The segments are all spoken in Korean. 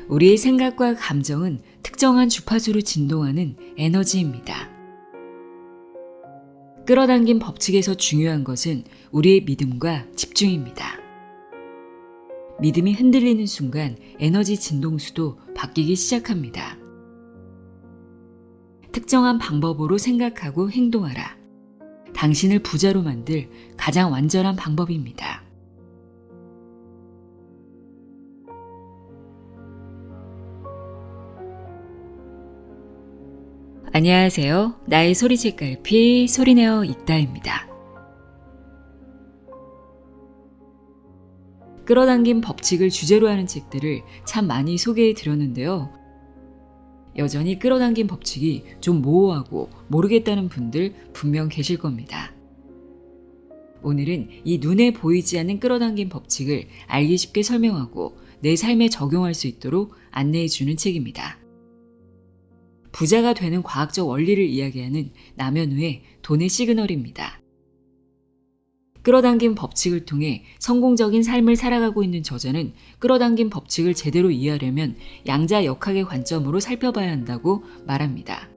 우리의 생각과 감정은 특정한 주파수로 진동하는 에너지입니다. 끌어당긴 법칙에서 중요한 것은 우리의 믿음과 집중입니다. 믿음이 흔들리는 순간 에너지 진동수도 바뀌기 시작합니다. 특정한 방법으로 생각하고 행동하라. 당신을 부자로 만들 가장 완전한 방법입니다. 안녕하세요. 나의 소리 책갈피 소리내어 읽다입니다. 끌어당긴 법칙을 주제로 하는 책들을 참 많이 소개해 드렸는데요. 여전히 끌어당긴 법칙이 좀 모호하고 모르겠다는 분들 분명 계실 겁니다. 오늘은 이 눈에 보이지 않는 끌어당긴 법칙을 알기 쉽게 설명하고 내 삶에 적용할 수 있도록 안내해 주는 책입니다. 부자가 되는 과학적 원리를 이야기하는 남현우의 돈의 시그널입니다. 끌어당긴 법칙을 통해 성공적인 삶을 살아가고 있는 저자는 끌어당긴 법칙을 제대로 이해하려면 양자역학의 관점으로 살펴봐야 한다고 말합니다.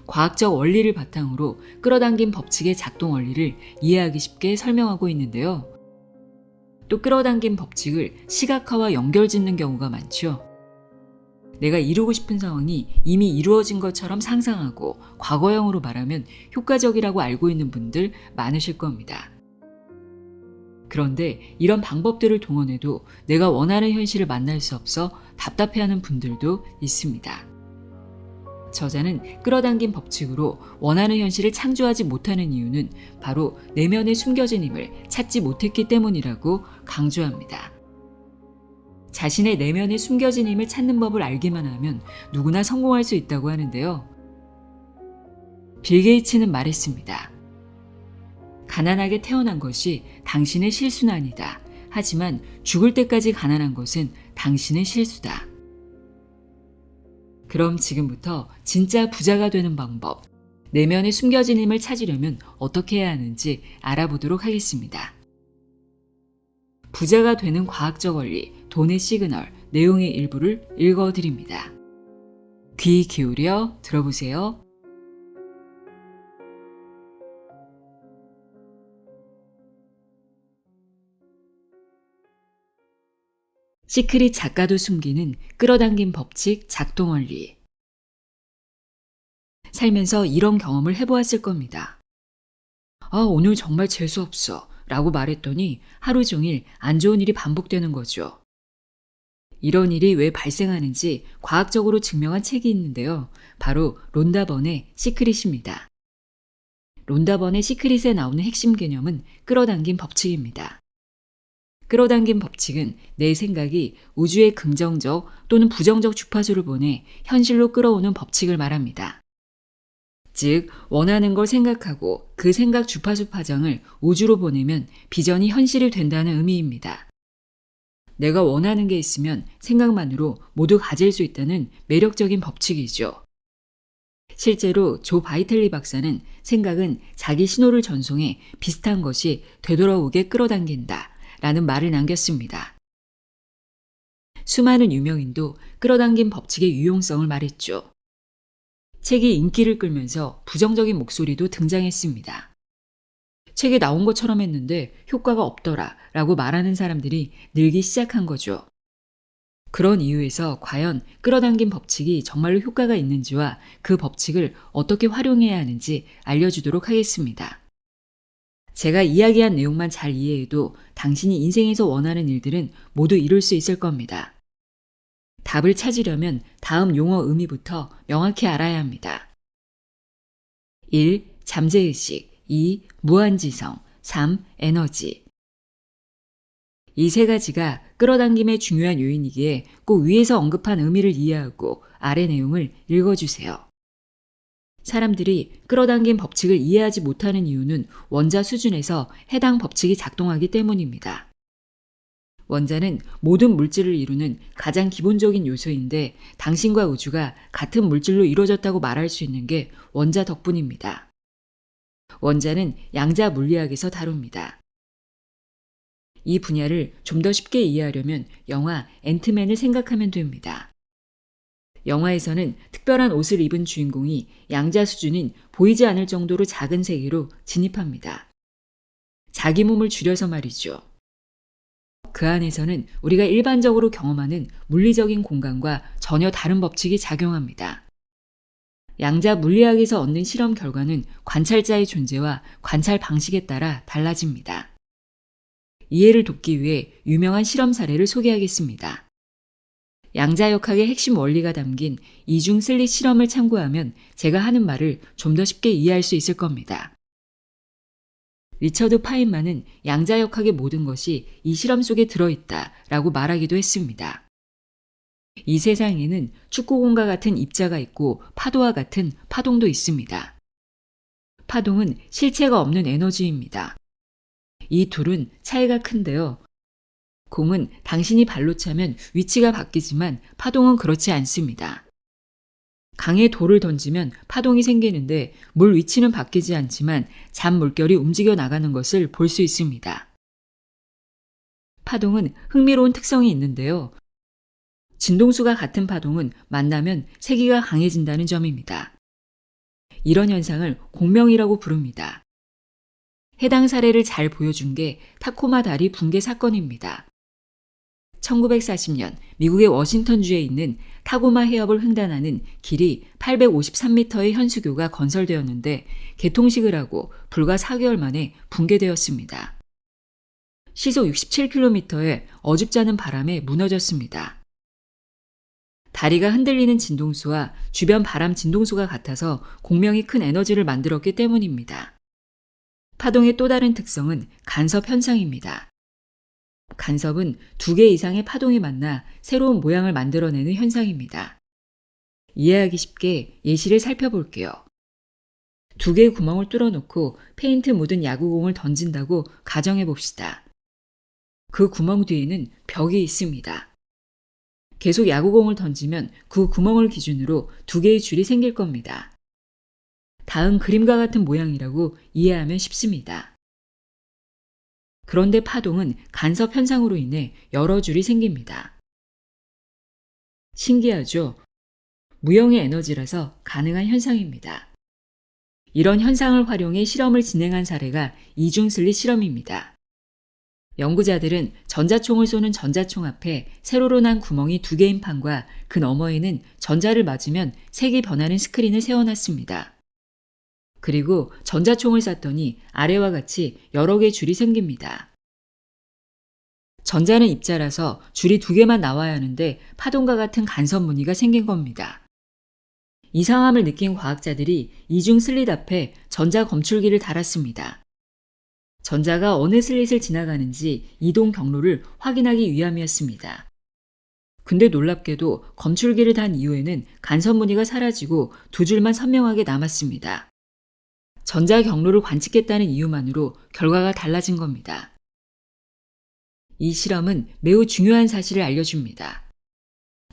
과학적 원리를 바탕으로 끌어당긴 법칙의 작동 원리를 이해하기 쉽게 설명하고 있는데요. 또 끌어당긴 법칙을 시각화와 연결짓는 경우가 많죠. 내가 이루고 싶은 상황이 이미 이루어진 것처럼 상상하고 과거형으로 말하면 효과적이라고 알고 있는 분들 많으실 겁니다. 그런데 이런 방법들을 동원해도 내가 원하는 현실을 만날 수 없어 답답해하는 분들도 있습니다. 저자는 끌어당긴 법칙으로 원하는 현실을 창조하지 못하는 이유는 바로 내면에 숨겨진 힘을 찾지 못했기 때문이라고 강조합니다. 자신의 내면에 숨겨진 힘을 찾는 법을 알기만 하면 누구나 성공할 수 있다고 하는데요. 빌 게이츠는 말했습니다. 가난하게 태어난 것이 당신의 실수는 아니다. 하지만 죽을 때까지 가난한 것은 당신의 실수다. 그럼 지금부터 진짜 부자가 되는 방법, 내면에 숨겨진 힘을 찾으려면 어떻게 해야 하는지 알아보도록 하겠습니다. 부자가 되는 과학적 원리, 돈의 시그널, 내용의 일부를 읽어드립니다. 귀 기울여 들어보세요. 시크릿 작가도 숨기는 끌어당긴 법칙 작동 원리. 살면서 이런 경험을 해보았을 겁니다. 오늘 정말 재수없어 라고 말했더니 하루 종일 안 좋은 일이 반복되는 거죠. 이런 일이 왜 발생하는지 과학적으로 증명한 책이 있는데요. 바로 론다 번의 시크릿입니다. 론다 번의 시크릿에 나오는 핵심 개념은 끌어당긴 법칙입니다. 끌어당긴 법칙은 내 생각이 우주의 긍정적 또는 부정적 주파수를 보내 현실로 끌어오는 법칙을 말합니다. 즉, 원하는 걸 생각하고 그 생각 주파수 파장을 우주로 보내면 비전이 현실이 된다는 의미입니다. 내가 원하는 게 있으면 생각만으로 모두 가질 수 있다는 매력적인 법칙이죠. 실제로 조 바이틀리 박사는 생각은 자기 신호를 전송해 비슷한 것이 되돌아오게 끌어당긴다 라는 말을 남겼습니다. 수많은 유명인도 끌어당긴 법칙의 유용성을 말했죠. 책이 인기를 끌면서 부정적인 목소리도 등장했습니다. 책에 나온 것처럼 했는데 효과가 없더라 라고 말하는 사람들이 늘기 시작한 거죠. 그런 이유에서 과연 끌어당긴 법칙이 정말로 효과가 있는지와 그 법칙을 어떻게 활용해야 하는지 알려주도록 하겠습니다. 제가 이야기한 내용만 잘 이해해도 당신이 인생에서 원하는 일들은 모두 이룰 수 있을 겁니다. 답을 찾으려면 다음 용어 의미부터 명확히 알아야 합니다. 1. 잠재의식 2. 무한지성 3. 에너지. 이 세 가지가 끌어당김의 중요한 요인이기에 꼭 위에서 언급한 의미를 이해하고 아래 내용을 읽어주세요. 사람들이 끌어당긴 법칙을 이해하지 못하는 이유는 원자 수준에서 해당 법칙이 작동하기 때문입니다. 원자는 모든 물질을 이루는 가장 기본적인 요소인데 당신과 우주가 같은 물질로 이루어졌다고 말할 수 있는 게 원자 덕분입니다. 원자는 양자 물리학에서 다룹니다. 이 분야를 좀 더 쉽게 이해하려면 영화 앤트맨을 생각하면 됩니다. 영화에서는 특별한 옷을 입은 주인공이 양자 수준인 보이지 않을 정도로 작은 세계로 진입합니다. 자기 몸을 줄여서 말이죠. 그 안에서는 우리가 일반적으로 경험하는 물리적인 공간과 전혀 다른 법칙이 작용합니다. 양자 물리학에서 얻는 실험 결과는 관찰자의 존재와 관찰 방식에 따라 달라집니다. 이해를 돕기 위해 유명한 실험 사례를 소개하겠습니다. 양자역학의 핵심 원리가 담긴 이중 슬릿 실험을 참고하면 제가 하는 말을 좀 더 쉽게 이해할 수 있을 겁니다. 리처드 파인만은 양자역학의 모든 것이 이 실험 속에 들어있다라고 말하기도 했습니다. 이 세상에는 축구공과 같은 입자가 있고 파도와 같은 파동도 있습니다. 파동은 실체가 없는 에너지입니다. 이 둘은 차이가 큰데요. 공은 당신이 발로 차면 위치가 바뀌지만 파동은 그렇지 않습니다. 강에 돌을 던지면 파동이 생기는데 물 위치는 바뀌지 않지만 잔 물결이 움직여 나가는 것을 볼 수 있습니다. 파동은 흥미로운 특성이 있는데요. 진동수가 같은 파동은 만나면 세기가 강해진다는 점입니다. 이런 현상을 공명이라고 부릅니다. 해당 사례를 잘 보여준 게 타코마 다리 붕괴 사건입니다. 1940년 미국의 워싱턴주에 있는 타고마 해협을 횡단하는 길이 853m의 현수교가 건설되었는데 개통식을 하고 불과 4개월 만에 붕괴되었습니다. 시속 67km의 어줍지 않은 바람에 무너졌습니다. 다리가 흔들리는 진동수와 주변 바람 진동수가 같아서 공명이 큰 에너지를 만들었기 때문입니다. 파동의 또 다른 특성은 간섭 현상입니다. 간섭은 2개 이상의 파동이 만나 새로운 모양을 만들어내는 현상입니다. 이해하기 쉽게 예시를 살펴볼게요. 2개의 구멍을 뚫어놓고 페인트 묻은 야구공을 던진다고 가정해 봅시다. 그 구멍 뒤에는 벽이 있습니다. 계속 야구공을 던지면 그 구멍을 기준으로 2개의 줄이 생길 겁니다. 다음 그림과 같은 모양이라고 이해하면 쉽습니다. 그런데 파동은 간섭 현상으로 인해 여러 줄이 생깁니다. 신기하죠? 무형의 에너지라서 가능한 현상입니다. 이런 현상을 활용해 실험을 진행한 사례가 이중 슬릿 실험입니다. 연구자들은 전자총을 쏘는 전자총 앞에 세로로 난 구멍이 2개인 판과 그 너머에는 전자를 맞으면 색이 변하는 스크린을 세워놨습니다. 그리고 전자총을 쐈더니 아래와 같이 여러 개의 줄이 생깁니다. 전자는 입자라서 줄이 2개만 나와야 하는데 파동과 같은 간섭 무늬가 생긴 겁니다. 이상함을 느낀 과학자들이 이중 슬릿 앞에 전자 검출기를 달았습니다. 전자가 어느 슬릿을 지나가는지 이동 경로를 확인하기 위함이었습니다. 근데 놀랍게도 검출기를 단 이후에는 간섭 무늬가 사라지고 2줄만 선명하게 남았습니다. 전자 경로를 관측했다는 이유만으로 결과가 달라진 겁니다. 이 실험은 매우 중요한 사실을 알려줍니다.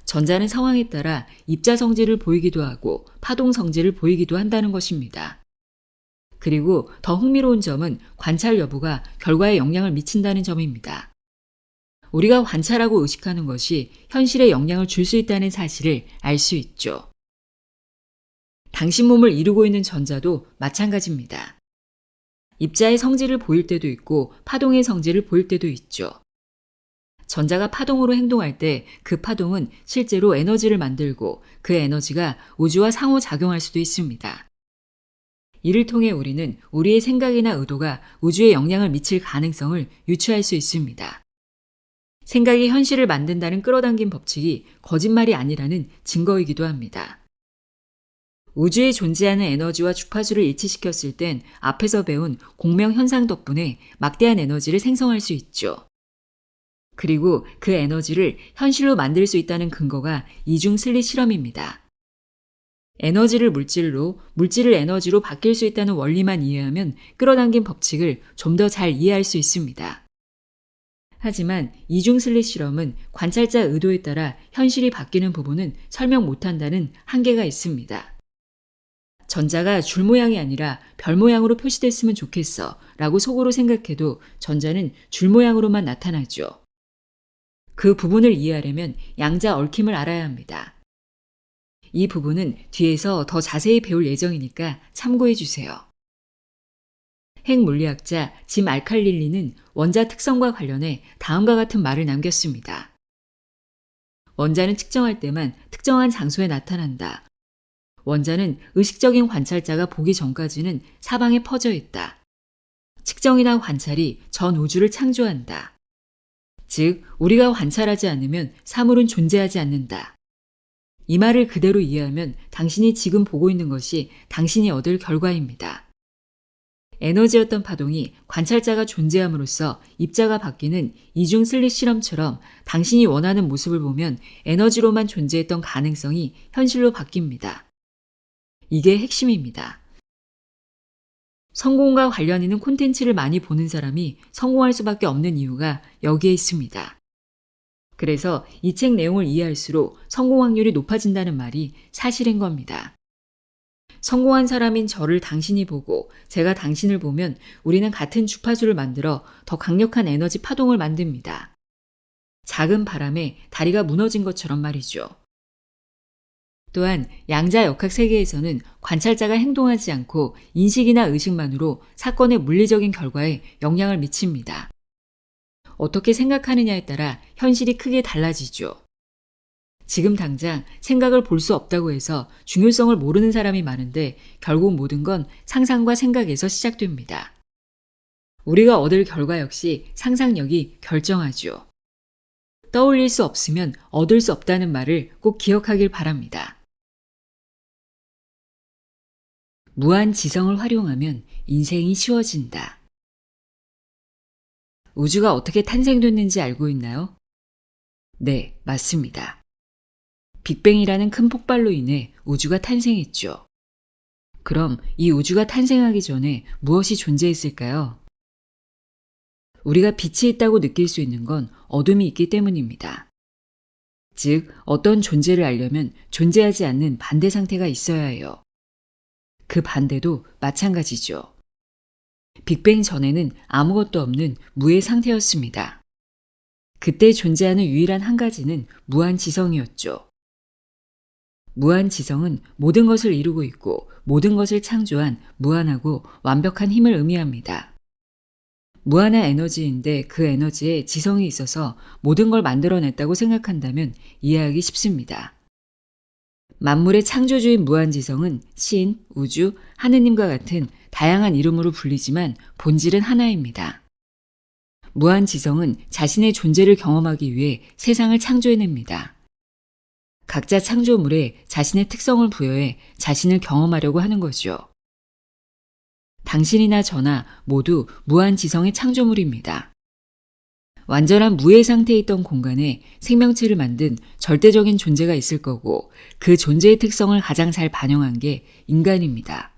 전자는 상황에 따라 입자 성질을 보이기도 하고 파동 성질을 보이기도 한다는 것입니다. 그리고 더 흥미로운 점은 관찰 여부가 결과에 영향을 미친다는 점입니다. 우리가 관찰하고 의식하는 것이 현실에 영향을 줄 수 있다는 사실을 알 수 있죠. 당신 몸을 이루고 있는 전자도 마찬가지입니다. 입자의 성질을 보일 때도 있고 파동의 성질을 보일 때도 있죠. 전자가 파동으로 행동할 때 그 파동은 실제로 에너지를 만들고 그 에너지가 우주와 상호작용할 수도 있습니다. 이를 통해 우리는 우리의 생각이나 의도가 우주에 영향을 미칠 가능성을 유추할 수 있습니다. 생각이 현실을 만든다는 끌어당긴 법칙이 거짓말이 아니라는 증거이기도 합니다. 우주에 존재하는 에너지와 주파수를 일치시켰을 땐 앞에서 배운 공명 현상 덕분에 막대한 에너지를 생성할 수 있죠. 그리고 그 에너지를 현실로 만들 수 있다는 근거가 이중 슬릿 실험입니다. 에너지를 물질로, 물질을 에너지로 바뀔 수 있다는 원리만 이해하면 끌어당긴 법칙을 좀 더 잘 이해할 수 있습니다. 하지만 이중 슬릿 실험은 관찰자 의도에 따라 현실이 바뀌는 부분은 설명 못한다는 한계가 있습니다. 전자가 줄 모양이 아니라 별 모양으로 표시됐으면 좋겠어 라고 속으로 생각해도 전자는 줄 모양으로만 나타나죠. 그 부분을 이해하려면 양자 얽힘을 알아야 합니다. 이 부분은 뒤에서 더 자세히 배울 예정이니까 참고해 주세요. 핵물리학자 짐 알칼릴리는 원자 특성과 관련해 다음과 같은 말을 남겼습니다. 원자는 측정할 때만 특정한 장소에 나타난다. 원자는 의식적인 관찰자가 보기 전까지는 사방에 퍼져 있다. 측정이나 관찰이 전 우주를 창조한다. 즉, 우리가 관찰하지 않으면 사물은 존재하지 않는다. 이 말을 그대로 이해하면 당신이 지금 보고 있는 것이 당신이 얻을 결과입니다. 에너지였던 파동이 관찰자가 존재함으로써 입자가 바뀌는 이중 슬릿 실험처럼 당신이 원하는 모습을 보면 에너지로만 존재했던 가능성이 현실로 바뀝니다. 이게 핵심입니다. 성공과 관련 있는 콘텐츠를 많이 보는 사람이 성공할 수밖에 없는 이유가 여기에 있습니다. 그래서 이 책 내용을 이해할수록 성공 확률이 높아진다는 말이 사실인 겁니다. 성공한 사람인 저를 당신이 보고 제가 당신을 보면 우리는 같은 주파수를 만들어 더 강력한 에너지 파동을 만듭니다. 작은 바람에 다리가 무너진 것처럼 말이죠. 또한 양자 역학 세계에서는 관찰자가 행동하지 않고 인식이나 의식만으로 사건의 물리적인 결과에 영향을 미칩니다. 어떻게 생각하느냐에 따라 현실이 크게 달라지죠. 지금 당장 생각을 볼 수 없다고 해서 중요성을 모르는 사람이 많은데 결국 모든 건 상상과 생각에서 시작됩니다. 우리가 얻을 결과 역시 상상력이 결정하죠. 떠올릴 수 없으면 얻을 수 없다는 말을 꼭 기억하길 바랍니다. 무한 지성을 활용하면 인생이 쉬워진다. 우주가 어떻게 탄생됐는지 알고 있나요? 네, 맞습니다. 빅뱅이라는 큰 폭발로 인해 우주가 탄생했죠. 그럼 이 우주가 탄생하기 전에 무엇이 존재했을까요? 우리가 빛이 있다고 느낄 수 있는 건 어둠이 있기 때문입니다. 즉, 어떤 존재를 알려면 존재하지 않는 반대 상태가 있어야 해요. 그 반대도 마찬가지죠. 빅뱅 전에는 아무것도 없는 무의 상태였습니다. 그때 존재하는 유일한 한 가지는 무한지성이었죠. 무한지성은 모든 것을 이루고 있고 모든 것을 창조한 무한하고 완벽한 힘을 의미합니다. 무한한 에너지인데 그 에너지에 지성이 있어서 모든 걸 만들어냈다고 생각한다면 이해하기 쉽습니다. 만물의 창조주인 무한지성은 신, 우주, 하느님과 같은 다양한 이름으로 불리지만 본질은 하나입니다. 무한지성은 자신의 존재를 경험하기 위해 세상을 창조해냅니다. 각자 창조물에 자신의 특성을 부여해 자신을 경험하려고 하는 거죠. 당신이나 저나 모두 무한지성의 창조물입니다. 완전한 무의 상태에 있던 공간에 생명체를 만든 절대적인 존재가 있을 거고 그 존재의 특성을 가장 잘 반영한 게 인간입니다.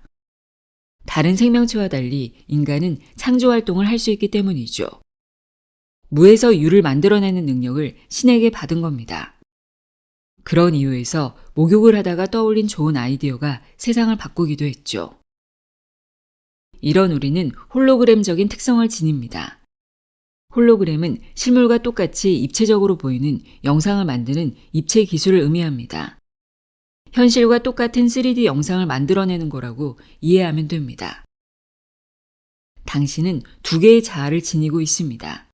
다른 생명체와 달리 인간은 창조 활동을 할 수 있기 때문이죠. 무에서 유를 만들어내는 능력을 신에게 받은 겁니다. 그런 이유에서 목욕을 하다가 떠올린 좋은 아이디어가 세상을 바꾸기도 했죠. 이런 우리는 홀로그램적인 특성을 지닙니다. 홀로그램은 실물과 똑같이 입체적으로 보이는 영상을 만드는 입체 기술을 의미합니다. 현실과 똑같은 3D 영상을 만들어내는 거라고 이해하면 됩니다. 당신은 두 개의 자아를 지니고 있습니다.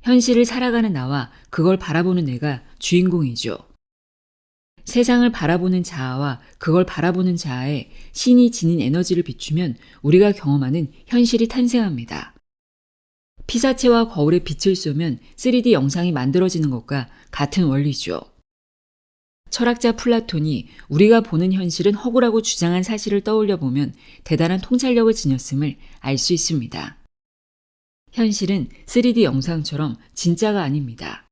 현실을 살아가는 나와 그걸 바라보는 내가 주인공이죠. 세상을 바라보는 자아와 그걸 바라보는 자아에 신이 지닌 에너지를 비추면 우리가 경험하는 현실이 탄생합니다. 피사체와 거울에 빛을 쏘면 3D 영상이 만들어지는 것과 같은 원리죠. 철학자 플라톤이 우리가 보는 현실은 허구라고 주장한 사실을 떠올려 보면 대단한 통찰력을 지녔음을 알 수 있습니다. 현실은 3D 영상처럼 진짜가 아닙니다.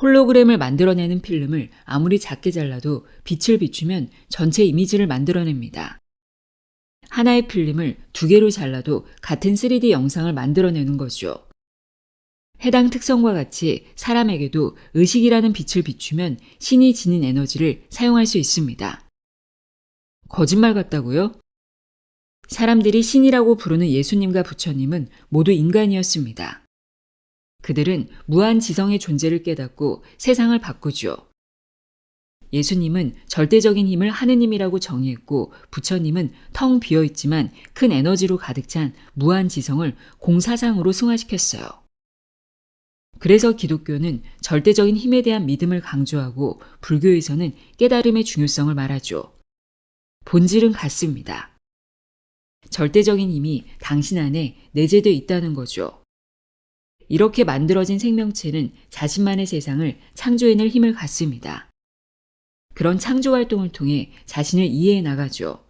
홀로그램을 만들어내는 필름을 아무리 작게 잘라도 빛을 비추면 전체 이미지를 만들어냅니다. 하나의 필름을 두 개로 잘라도 같은 3D 영상을 만들어내는 거죠. 해당 특성과 같이 사람에게도 의식이라는 빛을 비추면 신이 지닌 에너지를 사용할 수 있습니다. 거짓말 같다고요? 사람들이 신이라고 부르는 예수님과 부처님은 모두 인간이었습니다. 그들은 무한 지성의 존재를 깨닫고 세상을 바꾸죠. 예수님은 절대적인 힘을 하느님이라고 정의했고 부처님은 텅 비어있지만 큰 에너지로 가득 찬 무한 지성을 공사상으로 승화시켰어요. 그래서 기독교는 절대적인 힘에 대한 믿음을 강조하고 불교에서는 깨달음의 중요성을 말하죠. 본질은 같습니다. 절대적인 힘이 당신 안에 내재되어 있다는 거죠. 이렇게 만들어진 생명체는 자신만의 세상을 창조해낼 힘을 갖습니다. 그런 창조 활동을 통해 자신을 이해해 나가죠.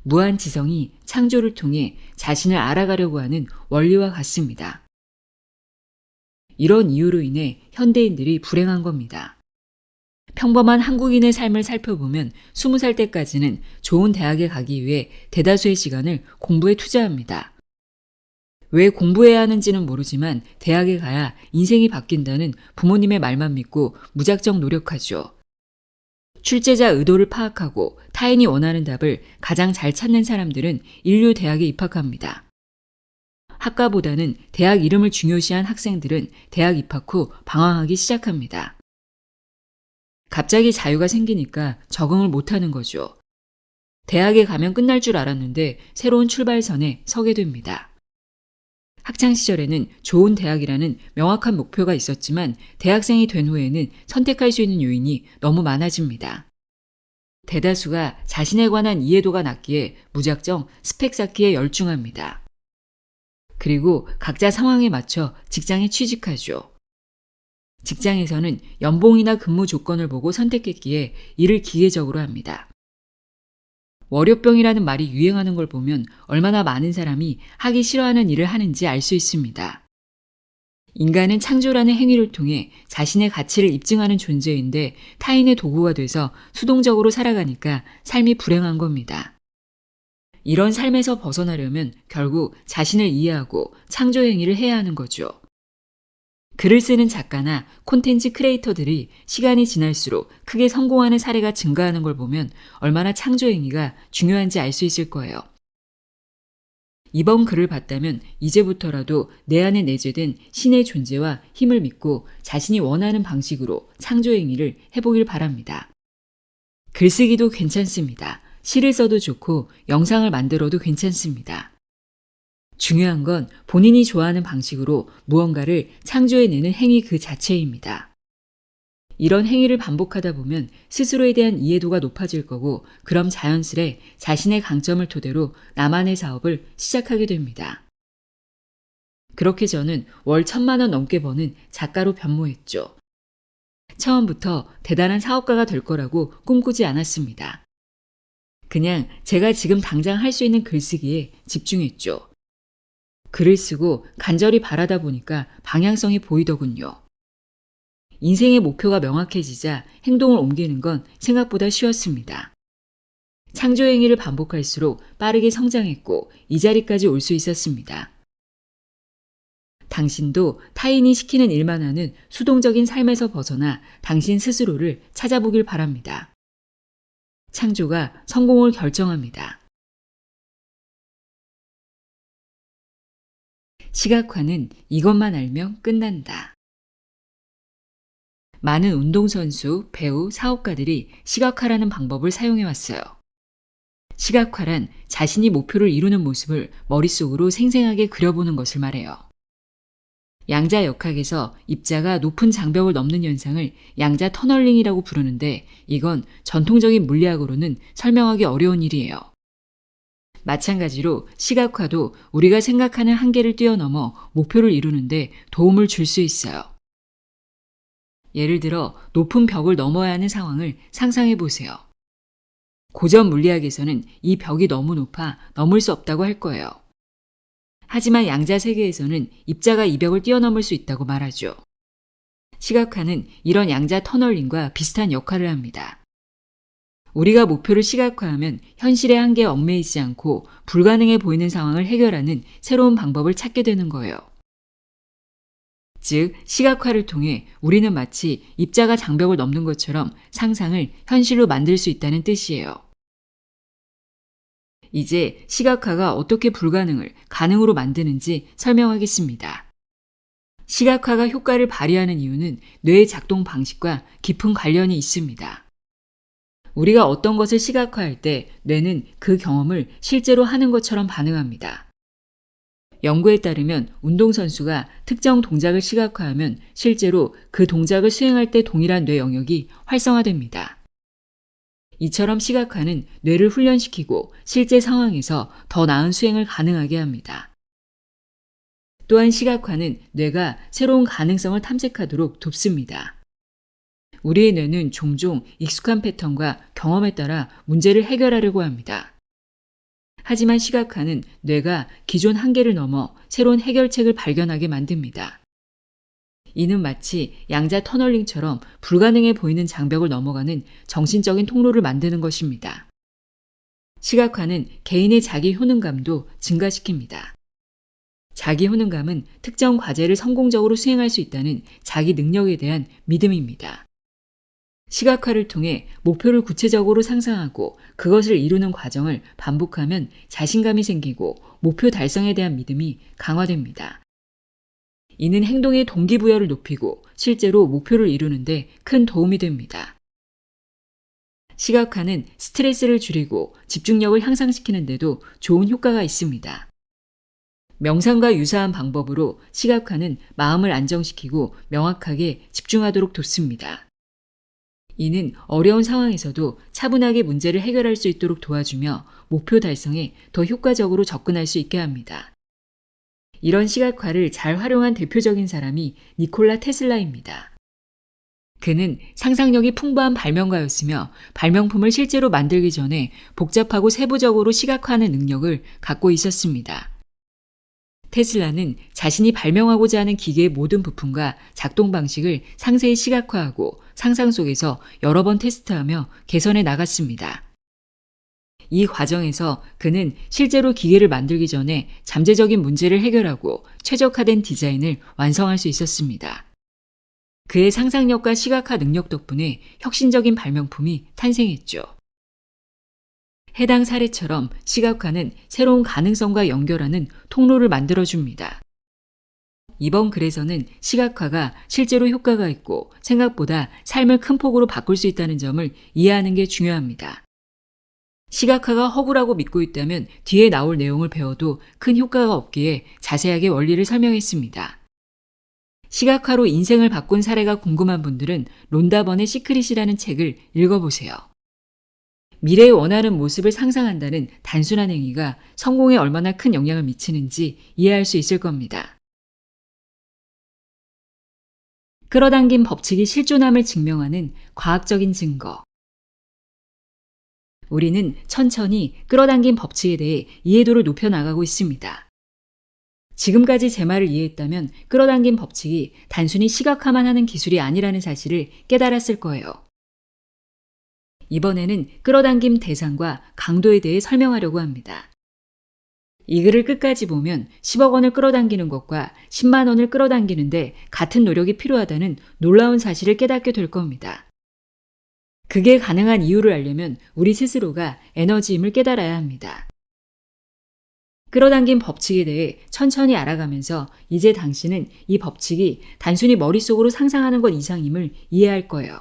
무한 지성이 창조를 통해 자신을 알아가려고 하는 원리와 같습니다. 이런 이유로 인해 현대인들이 불행한 겁니다. 평범한 한국인의 삶을 살펴보면 20살 때까지는 좋은 대학에 가기 위해 대다수의 시간을 공부에 투자합니다. 왜 공부해야 하는지는 모르지만 대학에 가야 인생이 바뀐다는 부모님의 말만 믿고 무작정 노력하죠. 출제자 의도를 파악하고 타인이 원하는 답을 가장 잘 찾는 사람들은 인류 대학에 입학합니다. 학과보다는 대학 이름을 중요시한 학생들은 대학 입학 후 방황하기 시작합니다. 갑자기 자유가 생기니까 적응을 못하는 거죠. 대학에 가면 끝날 줄 알았는데 새로운 출발선에 서게 됩니다. 학창시절에는 좋은 대학이라는 명확한 목표가 있었지만 대학생이 된 후에는 선택할 수 있는 요인이 너무 많아집니다. 대다수가 자신에 관한 이해도가 낮기에 무작정 스펙 쌓기에 열중합니다. 그리고 각자 상황에 맞춰 직장에 취직하죠. 직장에서는 연봉이나 근무 조건을 보고 선택했기에 일을 기계적으로 합니다. 월요병이라는 말이 유행하는 걸 보면 얼마나 많은 사람이 하기 싫어하는 일을 하는지 알 수 있습니다. 인간은 창조라는 행위를 통해 자신의 가치를 입증하는 존재인데 타인의 도구가 돼서 수동적으로 살아가니까 삶이 불행한 겁니다. 이런 삶에서 벗어나려면 결국 자신을 이해하고 창조 행위를 해야 하는 거죠. 글을 쓰는 작가나 콘텐츠 크리에이터들이 시간이 지날수록 크게 성공하는 사례가 증가하는 걸 보면 얼마나 창조 행위가 중요한지 알 수 있을 거예요. 이번 글을 봤다면 이제부터라도 내 안에 내재된 신의 존재와 힘을 믿고 자신이 원하는 방식으로 창조 행위를 해보길 바랍니다. 글쓰기도 괜찮습니다. 시를 써도 좋고 영상을 만들어도 괜찮습니다. 중요한 건 본인이 좋아하는 방식으로 무언가를 창조해내는 행위 그 자체입니다. 이런 행위를 반복하다 보면 스스로에 대한 이해도가 높아질 거고 그럼 자연스레 자신의 강점을 토대로 나만의 사업을 시작하게 됩니다. 그렇게 저는 월 1,000만 원 넘게 버는 작가로 변모했죠. 처음부터 대단한 사업가가 될 거라고 꿈꾸지 않았습니다. 그냥 제가 지금 당장 할 수 있는 글쓰기에 집중했죠. 글을 쓰고 간절히 바라다 보니까 방향성이 보이더군요. 인생의 목표가 명확해지자 행동을 옮기는 건 생각보다 쉬웠습니다. 창조 행위를 반복할수록 빠르게 성장했고 이 자리까지 올 수 있었습니다. 당신도 타인이 시키는 일만 하는 수동적인 삶에서 벗어나 당신 스스로를 찾아보길 바랍니다. 창조가 성공을 결정합니다. 시각화는 이것만 알면 끝난다. 많은 운동선수, 배우, 사업가들이 시각화라는 방법을 사용해왔어요. 시각화란 자신이 목표를 이루는 모습을 머릿속으로 생생하게 그려보는 것을 말해요. 양자역학에서 입자가 높은 장벽을 넘는 현상을 양자 터널링이라고 부르는데 이건 전통적인 물리학으로는 설명하기 어려운 일이에요. 마찬가지로 시각화도 우리가 생각하는 한계를 뛰어넘어 목표를 이루는데 도움을 줄 수 있어요. 예를 들어 높은 벽을 넘어야 하는 상황을 상상해 보세요. 고전 물리학에서는 이 벽이 너무 높아 넘을 수 없다고 할 거예요. 하지만 양자 세계에서는 입자가 이 벽을 뛰어넘을 수 있다고 말하죠. 시각화는 이런 양자 터널링과 비슷한 역할을 합니다. 우리가 목표를 시각화하면 현실의 한계에 얽매이지 않고 불가능해 보이는 상황을 해결하는 새로운 방법을 찾게 되는 거예요. 즉, 시각화를 통해 우리는 마치 입자가 장벽을 넘는 것처럼 상상을 현실로 만들 수 있다는 뜻이에요. 이제 시각화가 어떻게 불가능을 가능으로 만드는지 설명하겠습니다. 시각화가 효과를 발휘하는 이유는 뇌의 작동 방식과 깊은 관련이 있습니다. 우리가 어떤 것을 시각화할 때 뇌는 그 경험을 실제로 하는 것처럼 반응합니다. 연구에 따르면 운동선수가 특정 동작을 시각화하면 실제로 그 동작을 수행할 때 동일한 뇌 영역이 활성화됩니다. 이처럼 시각화는 뇌를 훈련시키고 실제 상황에서 더 나은 수행을 가능하게 합니다. 또한 시각화는 뇌가 새로운 가능성을 탐색하도록 돕습니다. 우리의 뇌는 종종 익숙한 패턴과 경험에 따라 문제를 해결하려고 합니다. 하지만 시각화는 뇌가 기존 한계를 넘어 새로운 해결책을 발견하게 만듭니다. 이는 마치 양자 터널링처럼 불가능해 보이는 장벽을 넘어가는 정신적인 통로를 만드는 것입니다. 시각화는 개인의 자기 효능감도 증가시킵니다. 자기 효능감은 특정 과제를 성공적으로 수행할 수 있다는 자기 능력에 대한 믿음입니다. 시각화를 통해 목표를 구체적으로 상상하고 그것을 이루는 과정을 반복하면 자신감이 생기고 목표 달성에 대한 믿음이 강화됩니다. 이는 행동의 동기부여를 높이고 실제로 목표를 이루는데 큰 도움이 됩니다. 시각화는 스트레스를 줄이고 집중력을 향상시키는 데도 좋은 효과가 있습니다. 명상과 유사한 방법으로 시각화는 마음을 안정시키고 명확하게 집중하도록 돕습니다. 이는 어려운 상황에서도 차분하게 문제를 해결할 수 있도록 도와주며 목표 달성에 더 효과적으로 접근할 수 있게 합니다. 이런 시각화를 잘 활용한 대표적인 사람이 니콜라 테슬라입니다. 그는 상상력이 풍부한 발명가였으며 발명품을 실제로 만들기 전에 복잡하고 세부적으로 시각화하는 능력을 갖고 있었습니다. 테슬라는 자신이 발명하고자 하는 기계의 모든 부품과 작동 방식을 상세히 시각화하고 상상 속에서 여러 번 테스트하며 개선해 나갔습니다. 이 과정에서 그는 실제로 기계를 만들기 전에 잠재적인 문제를 해결하고 최적화된 디자인을 완성할 수 있었습니다. 그의 상상력과 시각화 능력 덕분에 혁신적인 발명품이 탄생했죠. 해당 사례처럼 시각화는 새로운 가능성과 연결하는 통로를 만들어줍니다. 이번 글에서는 시각화가 실제로 효과가 있고 생각보다 삶을 큰 폭으로 바꿀 수 있다는 점을 이해하는 게 중요합니다. 시각화가 허구라고 믿고 있다면 뒤에 나올 내용을 배워도 큰 효과가 없기에 자세하게 원리를 설명했습니다. 시각화로 인생을 바꾼 사례가 궁금한 분들은 론다 번의 시크릿이라는 책을 읽어보세요. 미래에 원하는 모습을 상상한다는 단순한 행위가 성공에 얼마나 큰 영향을 미치는지 이해할 수 있을 겁니다. 끌어당긴 법칙이 실존함을 증명하는 과학적인 증거. 우리는 천천히 끌어당긴 법칙에 대해 이해도를 높여나가고 있습니다. 지금까지 제 말을 이해했다면 끌어당긴 법칙이 단순히 시각화만 하는 기술이 아니라는 사실을 깨달았을 거예요. 이번에는 끌어당김 대상과 강도에 대해 설명하려고 합니다. 이 글을 끝까지 보면 10억 원을 끌어당기는 것과 10만 원을 끌어당기는데 같은 노력이 필요하다는 놀라운 사실을 깨닫게 될 겁니다. 그게 가능한 이유를 알려면 우리 스스로가 에너지임을 깨달아야 합니다. 끌어당긴 법칙에 대해 천천히 알아가면서 이제 당신은 이 법칙이 단순히 머릿속으로 상상하는 것 이상임을 이해할 거예요.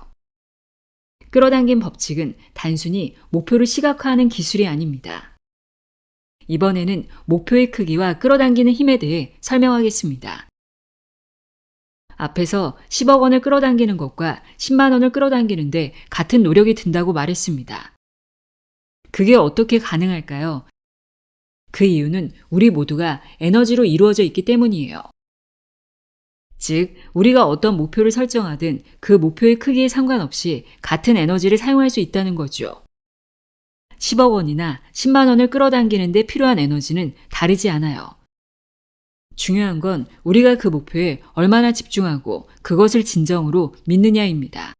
끌어당긴 법칙은 단순히 목표를 시각화하는 기술이 아닙니다. 이번에는 목표의 크기와 끌어당기는 힘에 대해 설명하겠습니다. 앞에서 10억 원을 끌어당기는 것과 10만 원을 끌어당기는데 같은 노력이 든다고 말했습니다. 그게 어떻게 가능할까요? 그 이유는 우리 모두가 에너지로 이루어져 있기 때문이에요. 즉, 우리가 어떤 목표를 설정하든 그 목표의 크기에 상관없이 같은 에너지를 사용할 수 있다는 거죠. 10억 원이나 10만 원을 끌어당기는 데 필요한 에너지는 다르지 않아요. 중요한 건 우리가 그 목표에 얼마나 집중하고 그것을 진정으로 믿느냐입니다.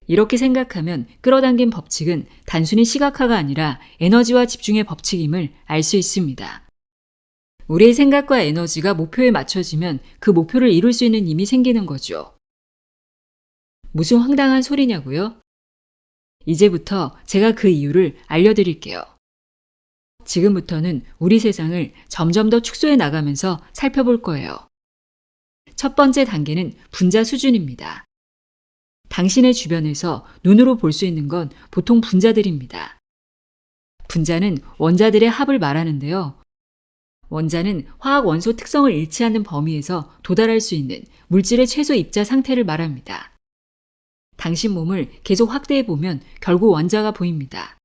이렇게 생각하면 끌어당긴 법칙은 단순히 시각화가 아니라 에너지와 집중의 법칙임을 알 수 있습니다. 우리의 생각과 에너지가 목표에 맞춰지면 그 목표를 이룰 수 있는 힘이 생기는 거죠. 무슨 황당한 소리냐고요? 이제부터 제가 그 이유를 알려드릴게요. 지금부터는 우리 세상을 점점 더 축소해 나가면서 살펴볼 거예요. 첫 번째 단계는 분자 수준입니다. 당신의 주변에서 눈으로 볼 수 있는 건 보통 분자들입니다. 분자는 원자들의 합을 말하는데요. 원자는 화학 원소 특성을 일치하는 범위에서 도달할 수 있는 물질의 최소 입자 상태를 말합니다. 당신 몸을 계속 확대해 보면 결국 원자가 보입니다.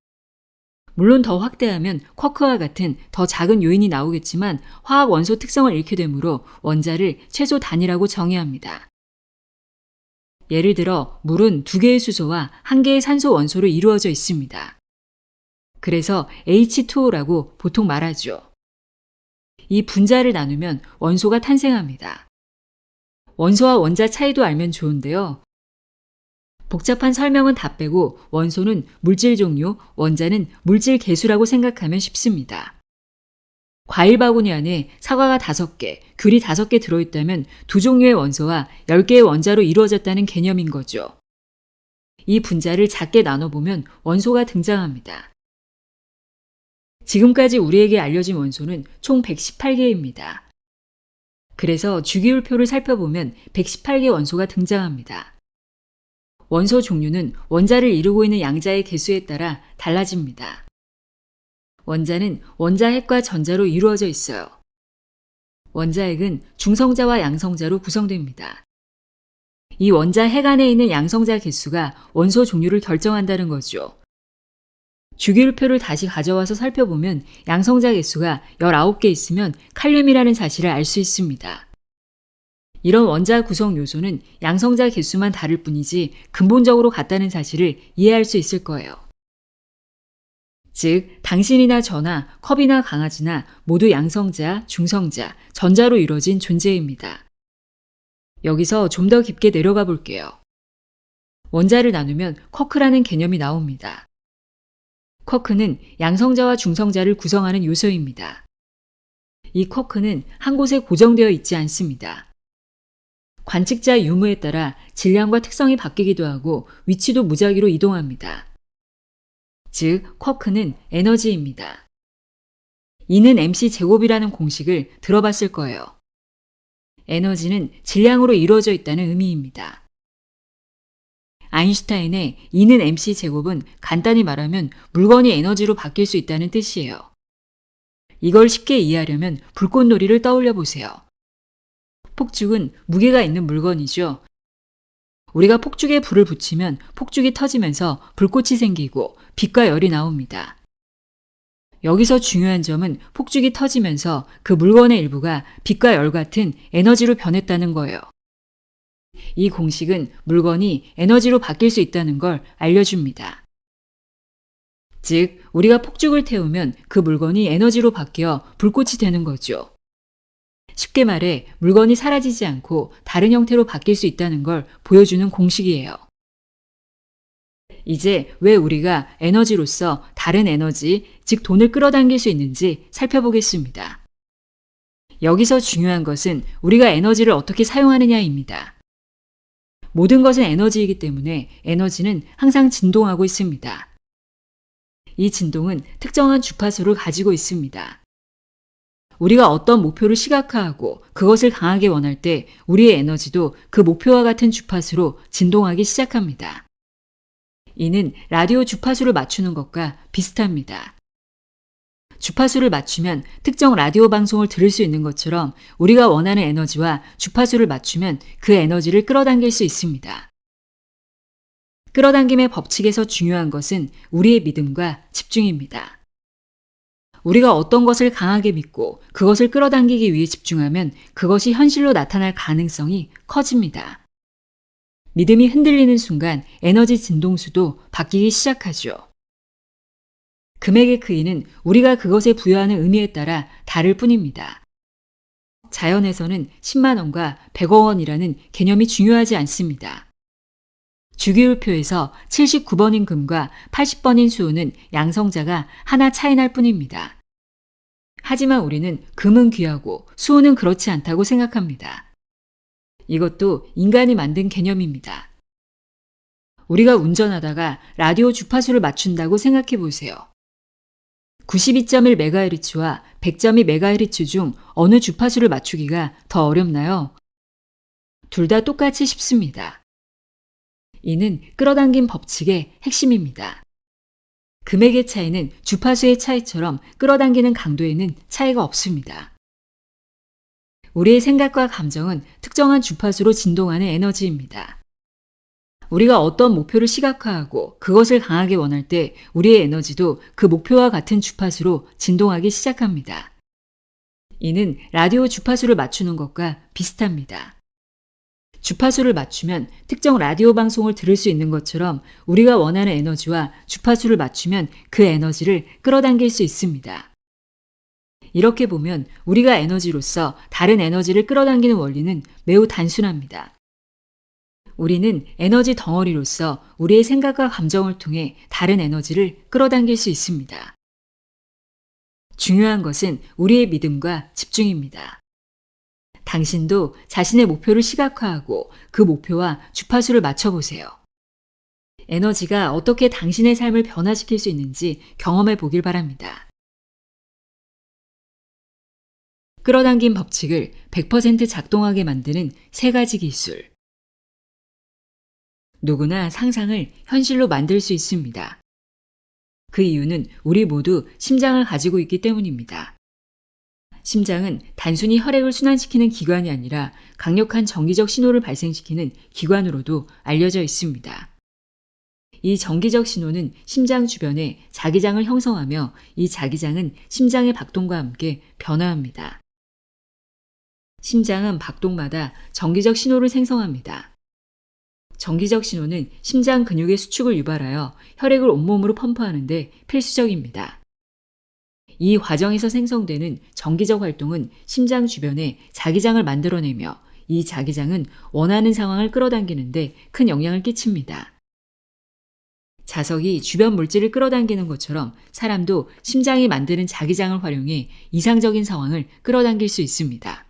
물론 더 확대하면 쿼크와 같은 더 작은 요인이 나오겠지만 화학 원소 특성을 잃게 되므로 원자를 최소 단위라고 정의합니다. 예를 들어 물은 2개의 수소와 1개의 산소 원소로 이루어져 있습니다. 그래서 H2O라고 보통 말하죠. 이 분자를 나누면 원소가 탄생합니다. 원소와 원자 차이도 알면 좋은데요. 복잡한 설명은 다 빼고 원소는 물질 종류, 원자는 물질 개수라고 생각하면 쉽습니다. 과일 바구니 안에 사과가 5개, 귤이 5개 들어있다면 2종류의 원소와 10개의 원자로 이루어졌다는 개념인 거죠. 이 분자를 작게 나눠보면 원소가 등장합니다. 지금까지 우리에게 알려진 원소는 총 118개입니다. 그래서 주기율표를 살펴보면 118개 원소가 등장합니다. 원소 종류는 원자를 이루고 있는 양자의 개수에 따라 달라집니다. 원자는 원자핵과 전자로 이루어져 있어요. 원자핵은 중성자와 양성자로 구성됩니다. 이 원자핵 안에 있는 양성자 개수가 원소 종류를 결정한다는 거죠. 주기율표를 다시 가져와서 살펴보면 양성자 개수가 19개 있으면 칼륨이라는 사실을 알 수 있습니다. 이런 원자 구성 요소는 양성자 개수만 다를 뿐이지 근본적으로 같다는 사실을 이해할 수 있을 거예요. 즉, 당신이나 저나 컵이나 강아지나 모두 양성자, 중성자, 전자로 이루어진 존재입니다. 여기서 좀 더 깊게 내려가 볼게요. 원자를 나누면 쿼크라는 개념이 나옵니다. 쿼크는 양성자와 중성자를 구성하는 요소입니다. 이 쿼크는 한 곳에 고정되어 있지 않습니다. 관측자 유무에 따라 질량과 특성이 바뀌기도 하고 위치도 무작위로 이동합니다. 즉, 쿼크는 에너지입니다. E는 mc 제곱이라는 공식을 들어봤을 거예요. 에너지는 질량으로 이루어져 있다는 의미입니다. 아인슈타인의 E는 mc 제곱은 간단히 말하면 물건이 에너지로 바뀔 수 있다는 뜻이에요. 이걸 쉽게 이해하려면 불꽃놀이를 떠올려 보세요. 폭죽은 무게가 있는 물건이죠. 우리가 폭죽에 불을 붙이면 폭죽이 터지면서 불꽃이 생기고 빛과 열이 나옵니다. 여기서 중요한 점은 폭죽이 터지면서 그 물건의 일부가 빛과 열 같은 에너지로 변했다는 거예요. 이 공식은 물건이 에너지로 바뀔 수 있다는 걸 알려줍니다. 즉, 우리가 폭죽을 태우면 그 물건이 에너지로 바뀌어 불꽃이 되는 거죠. 쉽게 말해 물건이 사라지지 않고 다른 형태로 바뀔 수 있다는 걸 보여주는 공식이에요. 이제 왜 우리가 에너지로서 다른 에너지, 즉 돈을 끌어당길 수 있는지 살펴보겠습니다. 여기서 중요한 것은 우리가 에너지를 어떻게 사용하느냐입니다. 모든 것은 에너지이기 때문에 에너지는 항상 진동하고 있습니다. 이 진동은 특정한 주파수를 가지고 있습니다. 우리가 어떤 목표를 시각화하고 그것을 강하게 원할 때 우리의 에너지도 그 목표와 같은 주파수로 진동하기 시작합니다. 이는 라디오 주파수를 맞추는 것과 비슷합니다. 주파수를 맞추면 특정 라디오 방송을 들을 수 있는 것처럼 우리가 원하는 에너지와 주파수를 맞추면 그 에너지를 끌어당길 수 있습니다. 끌어당김의 법칙에서 중요한 것은 우리의 믿음과 집중입니다. 우리가 어떤 것을 강하게 믿고 그것을 끌어당기기 위해 집중하면 그것이 현실로 나타날 가능성이 커집니다. 믿음이 흔들리는 순간 에너지 진동수도 바뀌기 시작하죠. 금액의 크기는 우리가 그것에 부여하는 의미에 따라 다를 뿐입니다. 자연에서는 10만 원과 100억 원이라는 개념이 중요하지 않습니다. 주기율표에서 79번인 금과 80번인 수은은 양성자가 하나 차이 날 뿐입니다. 하지만 우리는 금은 귀하고 수은은 그렇지 않다고 생각합니다. 이것도 인간이 만든 개념입니다. 우리가 운전하다가 라디오 주파수를 맞춘다고 생각해 보세요. 92.1MHz와 100.2MHz 중 어느 주파수를 맞추기가 더 어렵나요? 둘 다 똑같이 쉽습니다. 이는 끌어당김 법칙의 핵심입니다. 금액의 차이는 주파수의 차이처럼 끌어당기는 강도에는 차이가 없습니다. 우리의 생각과 감정은 특정한 주파수로 진동하는 에너지입니다. 우리가 어떤 목표를 시각화하고 그것을 강하게 원할 때 우리의 에너지도 그 목표와 같은 주파수로 진동하기 시작합니다. 이는 라디오 주파수를 맞추는 것과 비슷합니다. 주파수를 맞추면 특정 라디오 방송을 들을 수 있는 것처럼 우리가 원하는 에너지와 주파수를 맞추면 그 에너지를 끌어당길 수 있습니다. 이렇게 보면 우리가 에너지로서 다른 에너지를 끌어당기는 원리는 매우 단순합니다. 우리는 에너지 덩어리로서 우리의 생각과 감정을 통해 다른 에너지를 끌어당길 수 있습니다. 중요한 것은 우리의 믿음과 집중입니다. 당신도 자신의 목표를 시각화하고 그 목표와 주파수를 맞춰보세요. 에너지가 어떻게 당신의 삶을 변화시킬 수 있는지 경험해 보길 바랍니다. 끌어당김 법칙을 100% 작동하게 만드는 3가지 기술. 누구나 상상을 현실로 만들 수 있습니다. 그 이유는 우리 모두 심장을 가지고 있기 때문입니다. 심장은 단순히 혈액을 순환시키는 기관이 아니라 강력한 전기적 신호를 발생시키는 기관으로도 알려져 있습니다. 이 전기적 신호는 심장 주변에 자기장을 형성하며 이 자기장은 심장의 박동과 함께 변화합니다. 심장은 박동마다 전기적 신호를 생성합니다. 전기적 신호는 심장 근육의 수축을 유발하여 혈액을 온몸으로 펌프하는 데 필수적입니다. 이 과정에서 생성되는 전기적 활동은 심장 주변에 자기장을 만들어내며 이 자기장은 원하는 상황을 끌어당기는 데 큰 영향을 끼칩니다. 자석이 주변 물질을 끌어당기는 것처럼 사람도 심장이 만드는 자기장을 활용해 이상적인 상황을 끌어당길 수 있습니다.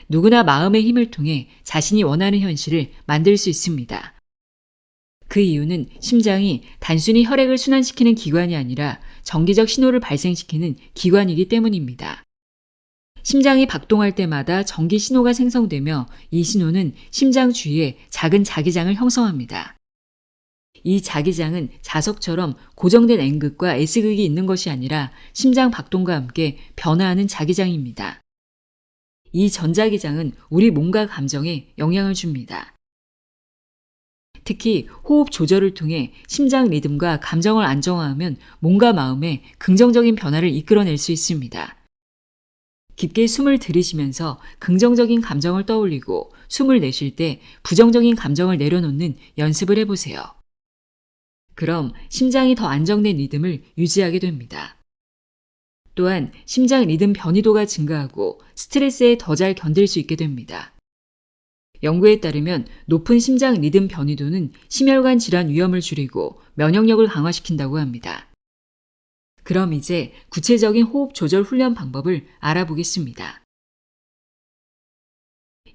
누구나 마음의 힘을 통해 자신이 원하는 현실을 만들 수 있습니다. 그 이유는 심장이 단순히 혈액을 순환시키는 기관이 아니라 전기적 신호를 발생시키는 기관이기 때문입니다. 심장이 박동할 때마다 전기 신호가 생성되며 이 신호는 심장 주위에 작은 자기장을 형성합니다. 이 자기장은 자석처럼 고정된 N극과 S극이 있는 것이 아니라 심장 박동과 함께 변화하는 자기장입니다. 이 전자기장은 우리 몸과 감정에 영향을 줍니다. 특히 호흡 조절을 통해 심장 리듬과 감정을 안정화하면 몸과 마음에 긍정적인 변화를 이끌어낼 수 있습니다. 깊게 숨을 들이쉬면서 긍정적인 감정을 떠올리고 숨을 내쉴 때 부정적인 감정을 내려놓는 연습을 해보세요. 그럼 심장이 더 안정된 리듬을 유지하게 됩니다. 또한 심장 리듬 변이도가 증가하고 스트레스에 더 잘 견딜 수 있게 됩니다. 연구에 따르면 높은 심장 리듬 변이도는 심혈관 질환 위험을 줄이고 면역력을 강화시킨다고 합니다. 그럼 이제 구체적인 호흡 조절 훈련 방법을 알아보겠습니다.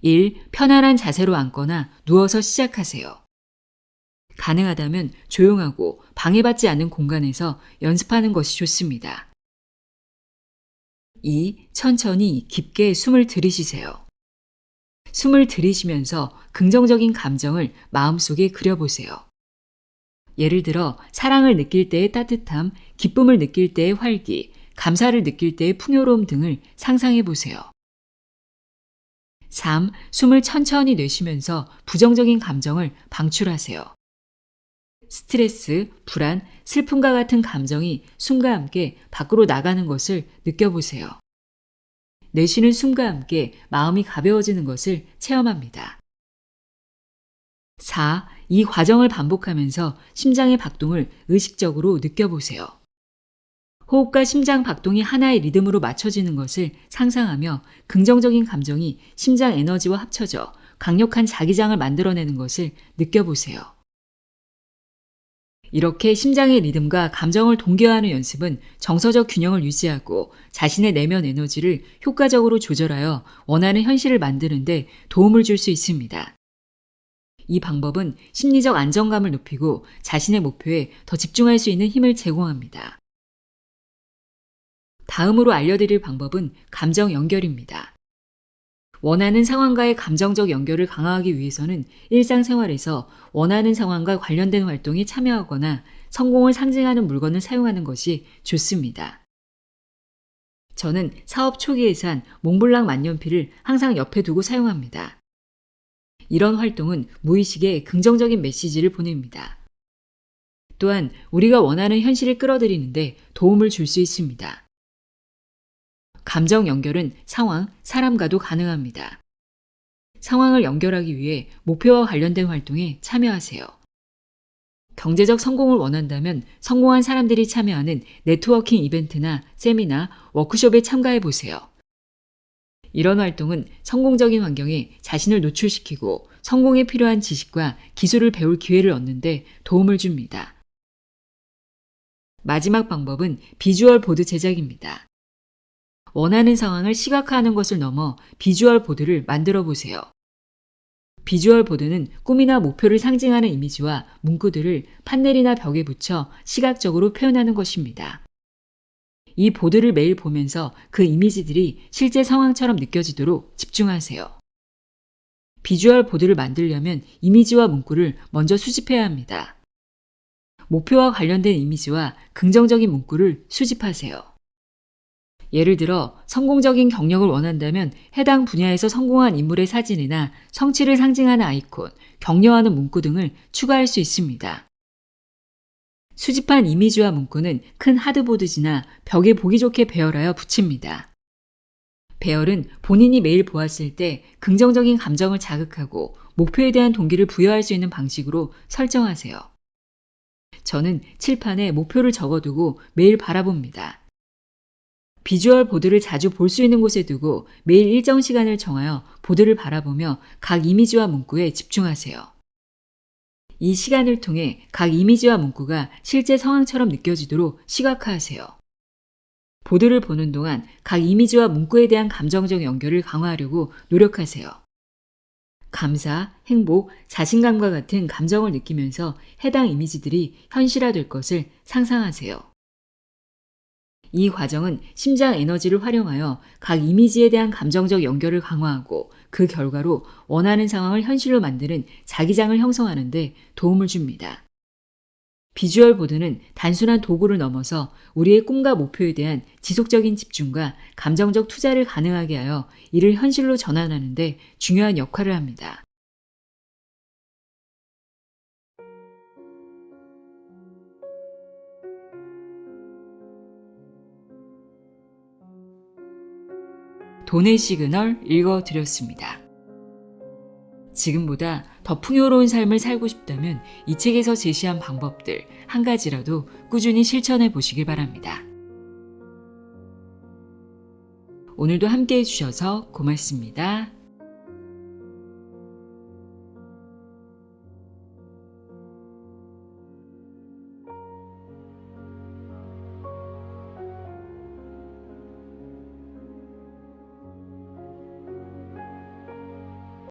1. 편안한 자세로 앉거나 누워서 시작하세요. 가능하다면 조용하고 방해받지 않은 공간에서 연습하는 것이 좋습니다. 2. 천천히 깊게 숨을 들이쉬세요. 숨을 들이쉬면서 긍정적인 감정을 마음속에 그려보세요. 예를 들어 사랑을 느낄 때의 따뜻함, 기쁨을 느낄 때의 활기, 감사를 느낄 때의 풍요로움 등을 상상해 보세요. 3. 숨을 천천히 내쉬면서 부정적인 감정을 방출하세요. 스트레스, 불안, 슬픔과 같은 감정이 숨과 함께 밖으로 나가는 것을 느껴보세요. 내쉬는 숨과 함께 마음이 가벼워지는 것을 체험합니다. 4. 이 과정을 반복하면서 심장의 박동을 의식적으로 느껴보세요. 호흡과 심장 박동이 하나의 리듬으로 맞춰지는 것을 상상하며 긍정적인 감정이 심장 에너지와 합쳐져 강력한 자기장을 만들어내는 것을 느껴보세요. 이렇게 심장의 리듬과 감정을 동기화하는 연습은 정서적 균형을 유지하고 자신의 내면 에너지를 효과적으로 조절하여 원하는 현실을 만드는 데 도움을 줄 수 있습니다. 이 방법은 심리적 안정감을 높이고 자신의 목표에 더 집중할 수 있는 힘을 제공합니다. 다음으로 알려드릴 방법은 감정 연결입니다. 원하는 상황과의 감정적 연결을 강화하기 위해서는 일상생활에서 원하는 상황과 관련된 활동에 참여하거나 성공을 상징하는 물건을 사용하는 것이 좋습니다. 저는 사업 초기에 산 몽블랑 만년필을 항상 옆에 두고 사용합니다. 이런 활동은 무의식에 긍정적인 메시지를 보냅니다. 또한 우리가 원하는 현실을 끌어들이는데 도움을 줄 수 있습니다. 감정 연결은 상황, 사람과도 가능합니다. 상황을 연결하기 위해 목표와 관련된 활동에 참여하세요. 경제적 성공을 원한다면 성공한 사람들이 참여하는 네트워킹 이벤트나 세미나, 워크숍에 참가해 보세요. 이런 활동은 성공적인 환경에 자신을 노출시키고 성공에 필요한 지식과 기술을 배울 기회를 얻는데 도움을 줍니다. 마지막 방법은 비주얼 보드 제작입니다. 원하는 상황을 시각화하는 것을 넘어 비주얼 보드를 만들어 보세요. 비주얼 보드는 꿈이나 목표를 상징하는 이미지와 문구들을 판넬이나 벽에 붙여 시각적으로 표현하는 것입니다. 이 보드를 매일 보면서 그 이미지들이 실제 상황처럼 느껴지도록 집중하세요. 비주얼 보드를 만들려면 이미지와 문구를 먼저 수집해야 합니다. 목표와 관련된 이미지와 긍정적인 문구를 수집하세요. 예를 들어 성공적인 경력을 원한다면 해당 분야에서 성공한 인물의 사진이나 성취를 상징하는 아이콘, 격려하는 문구 등을 추가할 수 있습니다. 수집한 이미지와 문구는 큰 하드보드지나 벽에 보기 좋게 배열하여 붙입니다. 배열은 본인이 매일 보았을 때 긍정적인 감정을 자극하고 목표에 대한 동기를 부여할 수 있는 방식으로 설정하세요. 저는 칠판에 목표를 적어두고 매일 바라봅니다. 비주얼 보드를 자주 볼 수 있는 곳에 두고 매일 일정 시간을 정하여 보드를 바라보며 각 이미지와 문구에 집중하세요. 이 시간을 통해 각 이미지와 문구가 실제 상황처럼 느껴지도록 시각화하세요. 보드를 보는 동안 각 이미지와 문구에 대한 감정적 연결을 강화하려고 노력하세요. 감사, 행복, 자신감과 같은 감정을 느끼면서 해당 이미지들이 현실화될 것을 상상하세요. 이 과정은 심장 에너지를 활용하여 각 이미지에 대한 감정적 연결을 강화하고 그 결과로 원하는 상황을 현실로 만드는 자기장을 형성하는 데 도움을 줍니다. 비주얼 보드는 단순한 도구를 넘어서 우리의 꿈과 목표에 대한 지속적인 집중과 감정적 투자를 가능하게 하여 이를 현실로 전환하는 데 중요한 역할을 합니다. 돈의 시그널 읽어드렸습니다. 지금보다 더 풍요로운 삶을 살고 싶다면 이 책에서 제시한 방법들 한 가지라도 꾸준히 실천해 보시길 바랍니다. 오늘도 함께 해주셔서 고맙습니다.